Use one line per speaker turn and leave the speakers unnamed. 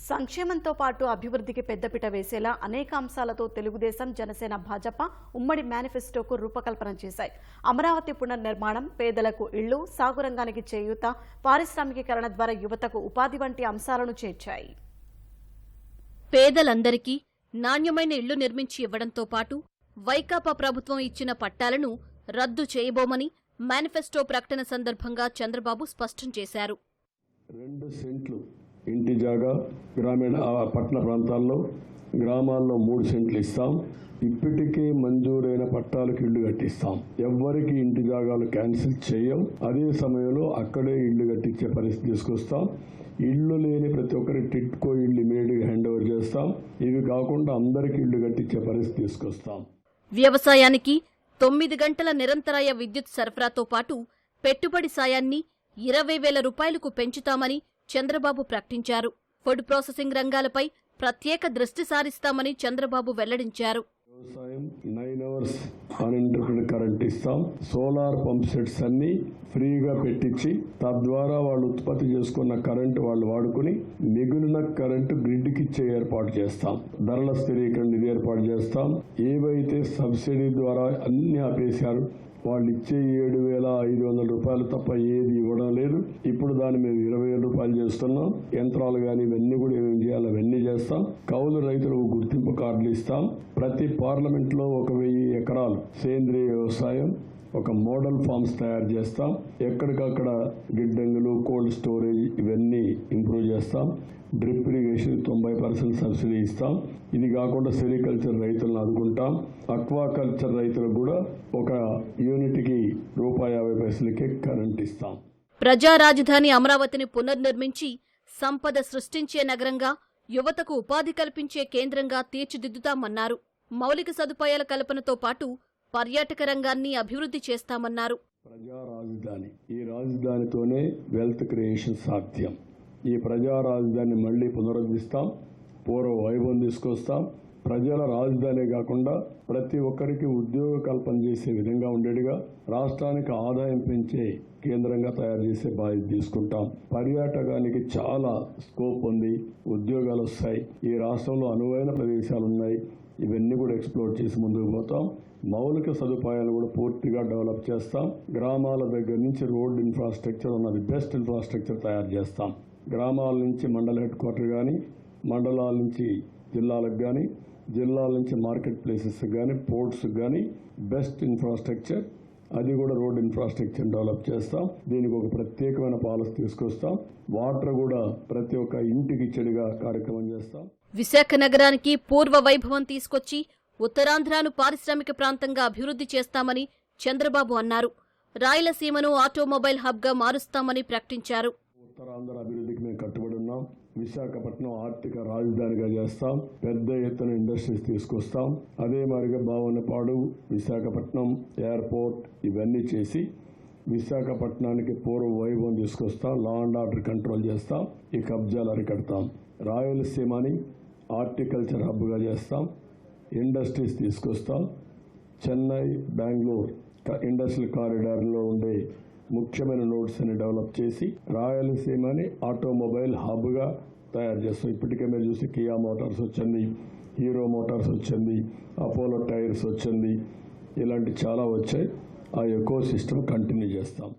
సంక్షేమంతో పాటు అభివృద్ధికి పెద్దపీట వేసేలా అనేక అంశాలతో తెలుగుదేశం, జనసేన, భాజపా ఉమ్మడి మేనిఫెస్టోకు రూపకల్పన చేశాయి. అమరావతి పునర్నిర్మాణం, పేదలకు ఇళ్లు, సాగు రంగానికి చేయూత, పారిశ్రామికీకరణ ద్వారా యువతకు ఉపాధి వంటి అంశాలను చేర్చాయి.
పేదలందరికీ నాణ్యమైన ఇళ్లు నిర్మించి ఇవ్వడంతో పాటు వైకాపా ప్రభుత్వం ఇచ్చిన పట్టాలను రద్దు చేయబోమని మేనిఫెస్టో ప్రకటన సందర్భంగా చంద్రబాబు స్పష్టం చేశారు.
2 సెంట్లు ఇంటి జాగా గ్రామీణ పట్టణ ప్రాంతాల్లో, గ్రామాల్లో 3 సెంట్లు ఇస్తాం. ఇప్పటికే మంజూరైన పట్టాలకు ఇళ్లు కట్టిస్తాం. ఎవ్వరికి ఇంటి జాగాలు క్యాన్సిల్ చేయం. అదే సమయంలో అక్కడే ఇళ్లు కట్టించే పరిస్థితి తీసుకొస్తాం. ఇళ్లు లేని ప్రతి ఒక్కరి టిట్కో ఇళ్లు ఇమీడియట్గా హ్యాండ్ ఓవర్ చేస్తాం. ఇవి కాకుండా అందరికీ ఇళ్లు కట్టించే పరిస్థితి తీసుకొస్తాం.
వ్యవసాయానికి 9 గంటల నిరంతరాయ విద్యుత్ సరఫరాతో పాటు పెట్టుబడి సాయాన్ని 20,000 రూపాయలకు పెంచుతామని చంద్రబాబు ప్రకటించారు. ఫుడ్ ప్రాసెసింగ్ రంగాలపై ప్రత్యేక దృష్టి సారిస్తామని చంద్రబాబు వెల్లడించారు.
వ్యవసాయం 9 అవర్స్ అన్ఇంటరప్టెడ్ కరెంట్ ఇస్తాం. సోలార్ పంప్ సెట్స్ అన్ని ఫ్రీగా పెట్టించి తద్వారా వాళ్ళు ఉత్పత్తి చేసుకున్న కరెంటు వాళ్ళు వాడుకుని మిగిలిన కరెంటు గ్రిడ్కి ఇచ్చే ఏర్పాటు చేస్తాం. ధరల స్థిరీకరణ ఇది ఏర్పాటు చేస్తాం. ఏవైతే సబ్సిడీ ద్వారా అన్ని ఆపేశారు, వాళ్ళు ఇచ్చే 7,500 రూపాయలు తప్ప ఏది ఇవ్వడం లేదు. ఇప్పుడు దాన్ని మేము 20,000 రూపాయలు చేస్తున్నాం. యంత్రాలు కానీ ఇవన్నీ కూడా ఏమేమి చేయాలో అవన్నీ చేస్తాం. కౌలు రైతులకు గుర్తింపు కార్డులు ఇస్తాం. ప్రతి పార్లమెంట్లో 1,000 ఎకరాలు సేంద్రీయ వ్యవసాయం, ఒక మోడల్ ఫార్మ్స్ తయారు చేస్తాం. ఎక్కడికక్కడ గిడ్డంగులు, కోల్డ్ స్టోరేజ్ ఇవన్నీ ఇంప్రూవ్ చేస్తాం. డ్రిప్ ఇరిగేషన్ 90% సబ్సిడీ ఇస్తాం. ఇది కాకుండా సెరికల్చర్ రైతులను ఆదుకుంటాం. అక్వాకల్చర్ రైతులకు కూడా ఒక యూనిట్కి ₹50 కరెంట్ ఇస్తాం.
ప్రజా రాజధాని అమరావతిని పునర్నిర్మించి సంపద సృష్టించే నగరంగా, యువతకు ఉపాధి కల్పించే కేంద్రంగా తీర్చిదిద్దుతామన్నారు. మౌలిక సదుపాయాల కల్పనతో పాటు పర్యాటక రంగాన్ని అభివృద్ధి చేస్తామన్నారు.
ప్రజా రాజధాని, ఈ రాజధానితోనే వెల్త్ క్రియేషన్ సాధ్యం. ఈ ప్రజా రాజధానిని మళ్లీ పునరుద్ధరిస్తాం. పూర్వ వైభవం తీసుకొస్తాం. ప్రజల రాజధాని కాకుండా ప్రతి ఒక్కరికి ఉద్యోగ కల్పన చేసే విధంగా ఉండేట్టుగా రాష్ట్రానికి ఆదాయం పెంచే కేంద్రంగా తయారు చేసే బాధ్యత తీసుకుంటాం. పర్యాటకానికి చాలా స్కోప్ ఉంది. ఉద్యోగాలు వస్తాయి. ఈ రాష్ట్రంలో అనువైన ప్రదేశాలు ఉన్నాయి. ఇవన్నీ కూడా ఎక్స్ప్లోర్ చేసి ముందుకు పోతాం. మౌలిక సదుపాయాలు కూడా పూర్తిగా డెవలప్ చేస్తాం. గ్రామాల దగ్గర నుంచి రోడ్ ఇన్ఫ్రాస్ట్రక్చర్ ఉన్నది బెస్ట్ ఇన్ఫ్రాస్ట్రక్చర్ తయారు చేస్తాం. గ్రామాల నుంచి మండల హెడ్ క్వార్టర్ కానీ, మండలాల నుంచి జిల్లాలకు కానీ, జిల్లాల నుంచి మార్కెట్ ప్లేసెస్ కానీ, పోర్ట్స్ కానీ బెస్ట్ ఇన్ఫ్రాస్ట్రక్చర్, అది కూడా రోడ్ ఇన్ఫ్రాస్ట్రక్చర్ డెవలప్ చేస్తాం. దీనికి ఒక ప్రత్యేకమైన పాలసీ తీసుకొస్తాం. వాటర్ కూడా ప్రతి ఒక్క ఇంటికి ఇచ్చేడిగా కార్యక్రమం చేస్తాం.
విశాఖ నగరానికి పూర్వ వైభవం తీసుకొచ్చి ఉత్తరాంధ్రను పారిశ్రామిక ప్రాంతంగా అభివృద్ధి చేస్తామని చంద్రబాబు అన్నారు. రాయలసీమను ఆటోమొబైల్ హబ్గా మారుస్తామని ప్రకటించారు.
ఉత్తరాంధ్ర అభివృద్ధికి మేము కట్టుబడి ఉన్నాం. విశాఖపట్నం ఆర్థిక రాజధానిగా చేస్తాం. పెద్ద ఎత్తున ఇండస్ట్రీస్ తీసుకొస్తాం. అదే మాదిరిగా బావనపాడు, విశాఖపట్నం ఎయిర్పోర్ట్ ఇవన్నీ చేసి విశాఖపట్నానికి పూర్వ వైభవం తీసుకొస్తాం. లా అండ్ ఆర్డర్ కంట్రోల్ చేస్తాం. ఈ కబ్జాలు అరికడతాం. రాయలసీమని హార్టికల్చర్ హబ్గా చేస్తాం. ఇండస్ట్రీస్ తీసుకొస్తాం. చెన్నై, బెంగళూరు ఇండస్ట్రియల్ కారిడార్లో ఉండే ముఖ్యమైన నోడ్స్ అని డెవలప్ చేసి రాయలసీమని ఆటోమొబైల్ హబ్గా తయారు చేస్తాం. ఇప్పటికే మీరు చూసి కియా మోటార్స్ వచ్చింది, హీరో మోటార్స్ వచ్చింది, అపోలో టైర్స్ వచ్చింది, ఇలాంటి చాలా వచ్చాయి. ఆ ఎకో సిస్టమ్ కంటిన్యూ చేస్తాం.